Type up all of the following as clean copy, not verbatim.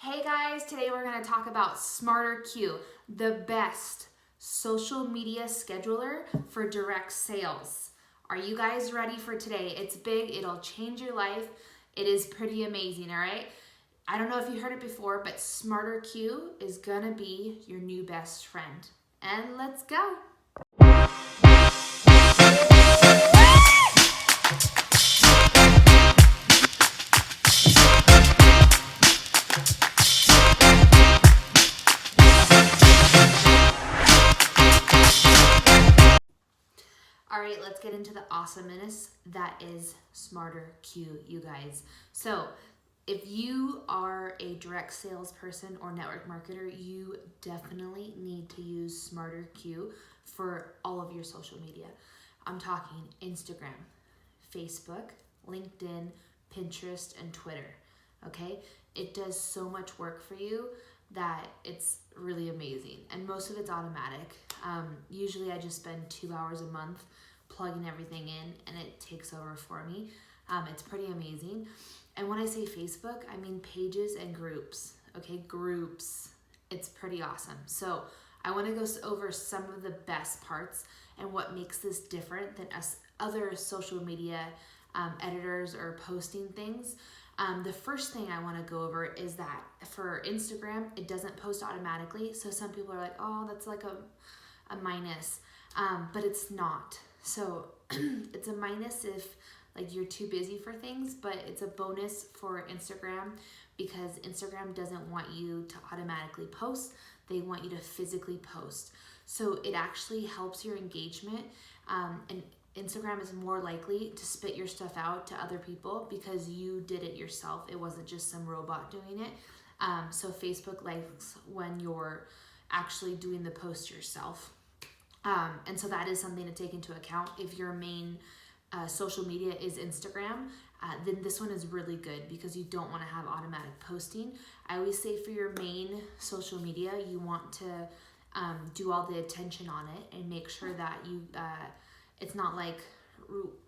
Hey guys, today we're going to talk about SmarterQ, the best social media scheduler for direct sales. Are you guys ready for today? It's big, it'll change your life. It is pretty amazing, all right? I don't know if you heard it before, but SmarterQ is going to be your new best friend. And let's go. All right, let's get into the awesomeness that is SmarterQ, you guys. So if you are a direct salesperson or network marketer, you definitely need to use SmarterQ for all of your social media. I'm talking Instagram, Facebook, LinkedIn, Pinterest, and Twitter. Okay? It does so much work for you that it's really amazing. And most of it's automatic. Usually I just spend 2 hours a month plugging everything in and it takes over for me. It's pretty amazing. And when I say Facebook, I mean pages and groups. Okay, groups. It's pretty awesome. So I want to go over some of the best parts and what makes this different than us other social media editors or posting things. The first thing I want to go over is that for Instagram, it doesn't post automatically. So some people are like, oh, that's like a minus, but it's not. So it's a minus if like you're too busy for things, but it's a bonus for Instagram because Instagram doesn't want you to automatically post. They want you to physically post. So it actually helps your engagement, and Instagram is more likely to spit your stuff out to other people because you did it yourself. It wasn't just some robot doing it. So Facebook likes when you're actually doing the post yourself. And so that is something to take into account. If your main social media is Instagram, then this one is really good because you don't want to have automatic posting. I always say for your main social media, you want to do all the attention on it and make sure that you it's not like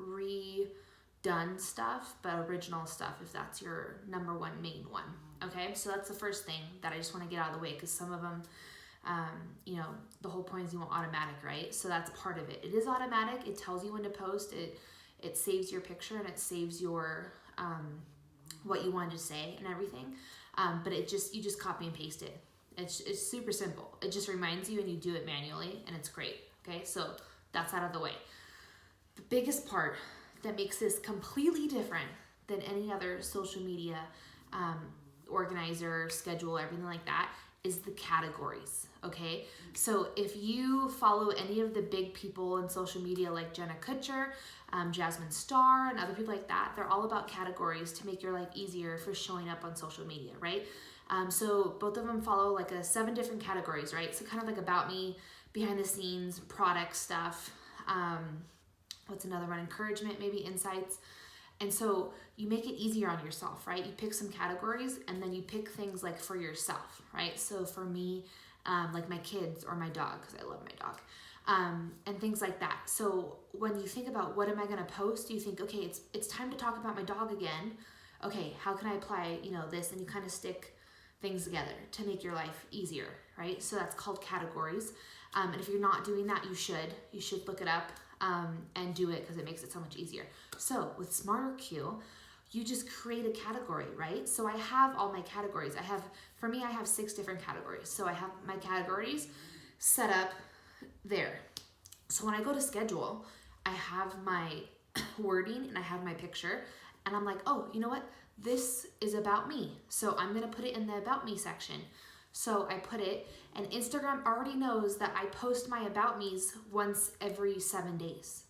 redone stuff, but original stuff if that's your number one main one. Okay, so that's the first thing that I just want to get out of the way because some of them, the whole point is you want automatic, right? So that's part of it. It is automatic. It tells you when to post. It saves your picture and it saves your what you wanted to say and everything. But you just copy and paste it. It's super simple. It just reminds you and you do it manually and it's great. Okay, so that's out of the way. The biggest part that makes this completely different than any other social media organizer, schedule, everything like that is the categories, okay? So if you follow any of the big people in social media like Jenna Kutcher, Jasmine Star, and other people like that, they're all about categories to make your life easier for showing up on social media, right? So both of them follow like 7 different categories, right? So kind of like about me, behind the scenes, product stuff, what's another one? Encouragement, maybe insights. And so you make it easier on yourself, right? You pick some categories and then you pick things like for yourself, right? So for me, like my kids or my dog, because I love my dog, and things like that. So when you think about what am I going to post, you think, okay, it's time to talk about my dog again. Okay, how can I apply, this? And you kind of stick things together to make your life easier, right? So that's called categories. And if you're not doing that, you should look it up and do it because it makes it so much easier. So with SmarterQ, you just create a category, right? So I have all my categories. I have 6 different categories. So I have my categories set up there. So when I go to schedule, I have my wording and I have my picture and I'm like, oh, you know what? This is about me. So I'm going to put it in the about me section. So I put it, and Instagram already knows that I post my about me's once every 7 days,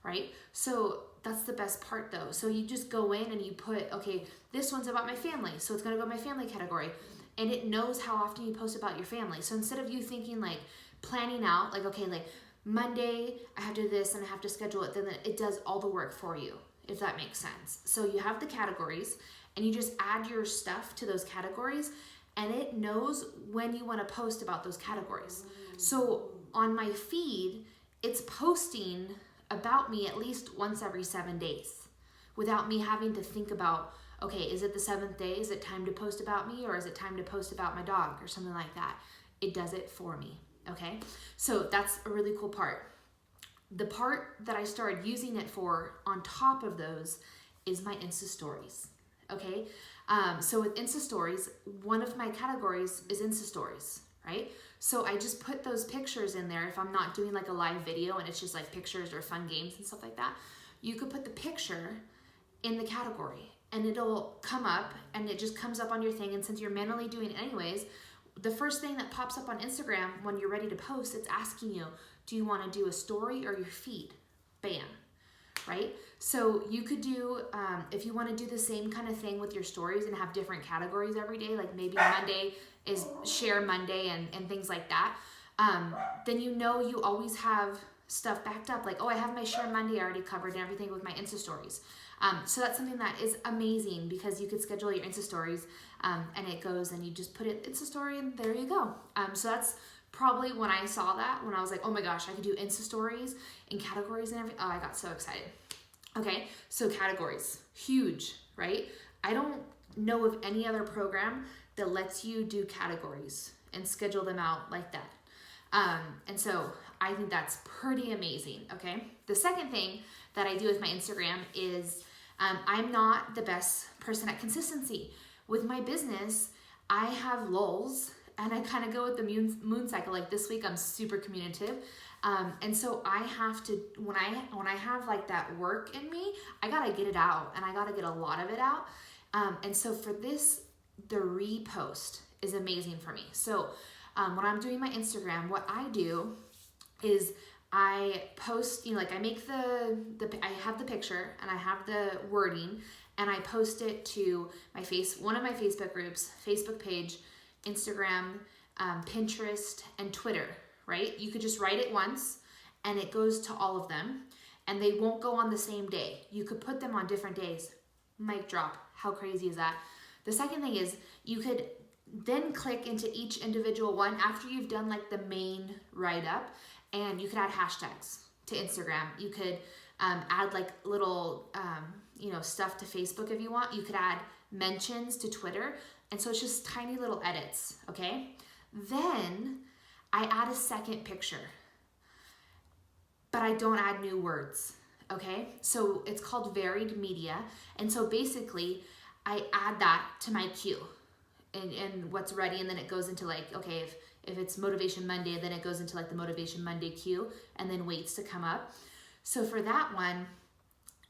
right? So that's the best part though. So you just go in and you put, okay, this one's about my family. So it's gonna go in my family category. And it knows how often you post about your family. So instead of you thinking like planning out, like, okay, like Monday, I have to do this and I have to schedule it, then it does all the work for you, if that makes sense. So you have the categories and you just add your stuff to those categories and it knows when you want to post about those categories. So on my feed, it's posting about me at least once every 7 days without me having to think about, okay, is it the 7th day? Is it time to post about me, or is it time to post about my dog or something like that? It does it for me, okay? So that's a really cool part. The part that I started using it for on top of those is my Insta stories, okay? So with Insta stories, one of my categories is Insta stories, right? So I just put those pictures in there. If I'm not doing like a live video and it's just like pictures or fun games and stuff like that, you could put the picture in the category and it'll come up, and it just comes up on your thing. And since you're manually doing it anyways, the first thing that pops up on Instagram when you're ready to post, it's asking you, do you want to do a story or your feed? Bam, right? So you could do, if you want to do the same kind of thing with your stories and have different categories every day, like maybe Monday is Share Monday and things like that, then you know you always have stuff backed up. Like, oh, I have my Share Monday already covered and everything with my Insta stories. So that's something that is amazing, because you could schedule your Insta stories and it goes and you just put it Insta story and there you go. So that's probably when I saw that, when I was like, oh my gosh, I could do Insta stories and categories and everything. Oh, I got so excited. Okay, so categories, huge, right? I don't know of any other program that lets you do categories and schedule them out like that. And so I think that's pretty amazing, okay? The second thing that I do with my Instagram is I'm not the best person at consistency. With my business, I have lulls and I kind of go with the moon cycle. Like this week, I'm super communicative. And so I have to, when I have like that work in me, I gotta get it out, and I gotta get a lot of it out. And so for this, the repost is amazing for me. So when I'm doing my Instagram, what I do is I post, like I make I have the picture and I have the wording, and I post it to one of my Facebook groups, Facebook page, Instagram, Pinterest, and Twitter, right? You could just write it once and it goes to all of them, and they won't go on the same day. You could put them on different days. Mic drop. How crazy is that? The second thing is you could then click into each individual one after you've done like the main write-up, and you could add hashtags to Instagram. You could add like little, stuff to Facebook if you want. You could add mentions to Twitter. And so it's just tiny little edits, okay? Then I add a second picture, but I don't add new words, okay? So it's called varied media. And so basically I add that to my queue and what's ready. And then it goes into like, okay, if it's Motivation Monday, then it goes into like the Motivation Monday queue and then waits to come up. So for that one,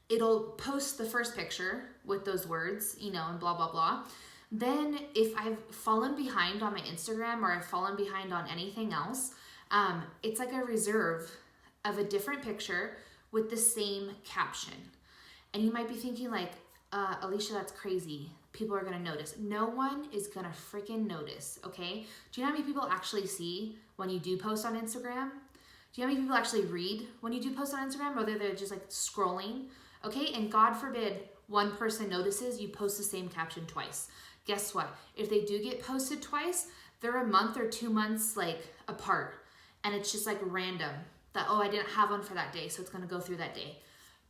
it'll post the first picture with those words, and blah, blah, blah. Then if I've fallen behind on my Instagram or I've fallen behind on anything else, it's like a reserve of a different picture with the same caption. And you might be thinking like, Alicia, that's crazy. People are going to notice. No one is going to freaking notice, okay? Do you know how many people actually see when you do post on Instagram? Do you know how many people actually read when you do post on Instagram, whether they're just like scrolling? Okay, and God forbid one person notices you post the same caption twice. Guess what? If they do get posted twice, they're a month or 2 months like apart, and it's just like random that, oh, I didn't have one for that day, so it's gonna go through that day.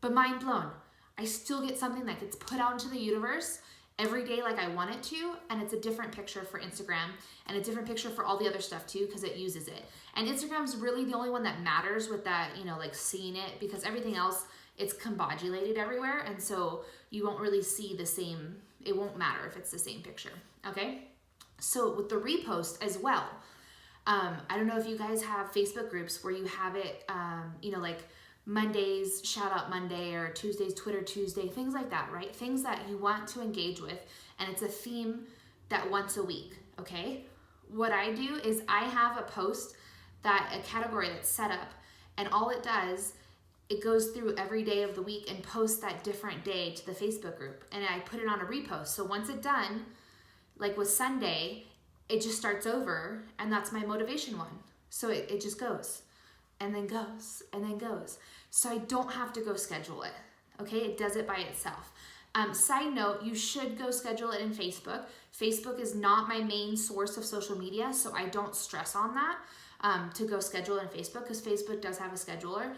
But mind blown, I still get something that gets put out into the universe every day like I want it to, and it's a different picture for Instagram and a different picture for all the other stuff too, because it uses it. And Instagram's really the only one that matters with that, like seeing it, because everything else, it's combobulated everywhere, and so you won't really see the same, it won't matter if it's the same picture, okay? So with the repost as well, I don't know if you guys have Facebook groups where you have it, like Mondays, Shout Out Monday, or Tuesdays, Twitter Tuesday, things like that, right? Things that you want to engage with, and it's a theme that once a week, okay? What I do is I have a post, a category that's set up, and all it does, it goes through every day of the week and posts that different day to the Facebook group, and I put it on a repost. So once it's done, like with Sunday, it just starts over, and that's my motivation one. So it just goes and then goes and then goes. So I don't have to go schedule it, okay? It does it by itself. Side note, you should go schedule it in Facebook. Facebook is not my main source of social media, so I don't stress on that to go schedule it in Facebook, because Facebook does have a scheduler.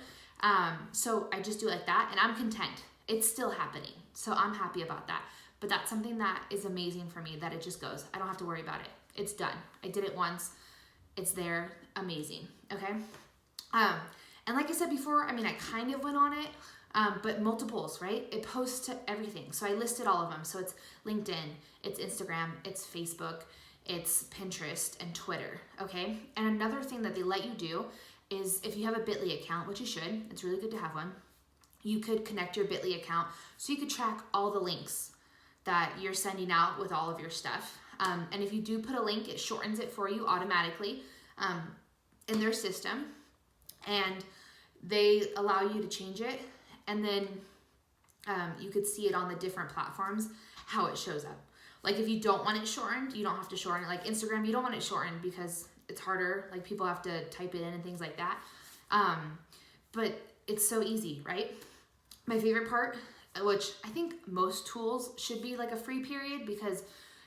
So I just do it like that, and I'm content. It's still happening, so I'm happy about that. But that's something that is amazing for me, that it just goes. I don't have to worry about it. It's done. I did it once. It's there. Amazing. Okay. And like I said before, I mean, I kind of went on it, but multiples, right? It posts to everything. So I listed all of them. So it's LinkedIn, it's Instagram, it's Facebook, it's Pinterest, and Twitter. Okay. And another thing that they let you do is, if you have a Bitly account, which you should, it's really good to have one, you could connect your Bitly account so you could track all the links that you're sending out with all of your stuff. And if you do put a link, it shortens it for you automatically in their system, and they allow you to change it. And then you could see it on the different platforms, how it shows up. Like if you don't want it shortened, you don't have to shorten it. Like Instagram, you don't want it shortened because it's harder. Like people have to type it in and things like that. But it's so easy, right? My favorite part, which I think most tools should be like a free period, because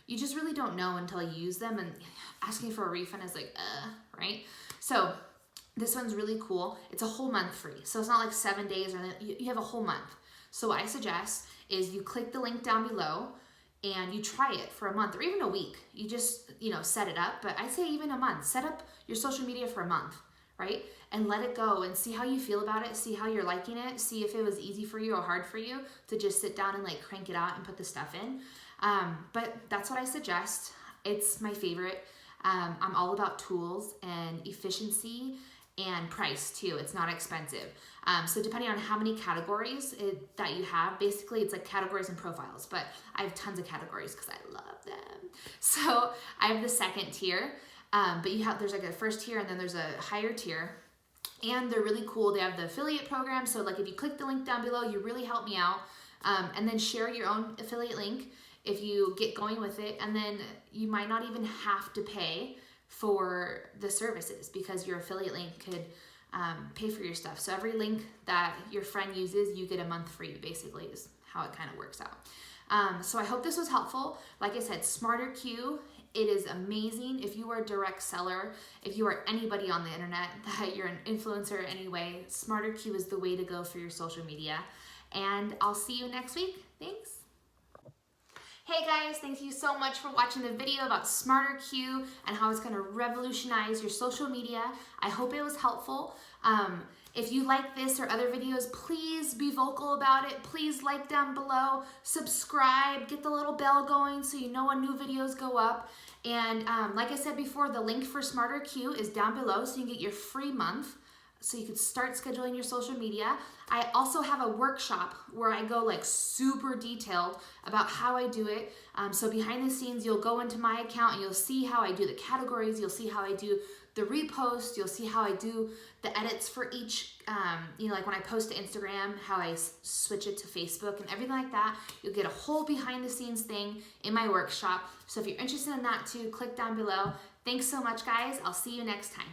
you just really don't know until you use them, and asking for a refund is like, right? So this one's really cool. It's a whole month free. So it's not like 7 days, or you have a whole month. So what I suggest is you click the link down below and you try it for a month or even a week. You just, set it up, but I say even a month. Set up your social media for a month, right? And let it go and see how you feel about it. See how you're liking it. See if it was easy for you or hard for you to just sit down and like crank it out and put the stuff in. But that's what I suggest. It's my favorite. I'm all about tools and efficiency and price too. It's not expensive. So depending on how many categories that you have, basically it's like categories and profiles, but I have tons of categories because I love them. So I have the second tier, but there's like a first tier and then there's a higher tier, and they're really cool. They have the affiliate program. So like if you click the link down below, you really help me out. And then share your own affiliate link if you get going with it. And then you might not even have to pay for the services, because your affiliate link could pay for your stuff. So every link that your friend uses, you get a month free, basically, is how it kind of works out. So I hope this was helpful. Like I said, SmarterQ, it is amazing. If you are a direct seller, if you are anybody on the internet, that you're an influencer anyway, SmarterQ is the way to go for your social media. And I'll see you next week. Thanks. Hey guys, thank you so much for watching the video about SmarterQ and how it's going to revolutionize your social media. I hope it was helpful. If you like this or other videos, please be vocal about it. Please like down below, subscribe, get the little bell going so you know when new videos go up. And like I said before, the link for SmarterQ is down below so you can get your free month, so you could start scheduling your social media. I also have a workshop where I go like super detailed about how I do it. So behind the scenes, you'll go into my account and you'll see how I do the categories. You'll see how I do the repost. You'll see how I do the edits for each, like when I post to Instagram, how I switch it to Facebook and everything like that. You'll get a whole behind the scenes thing in my workshop. So if you're interested in that too, click down below. Thanks so much, guys. I'll see you next time.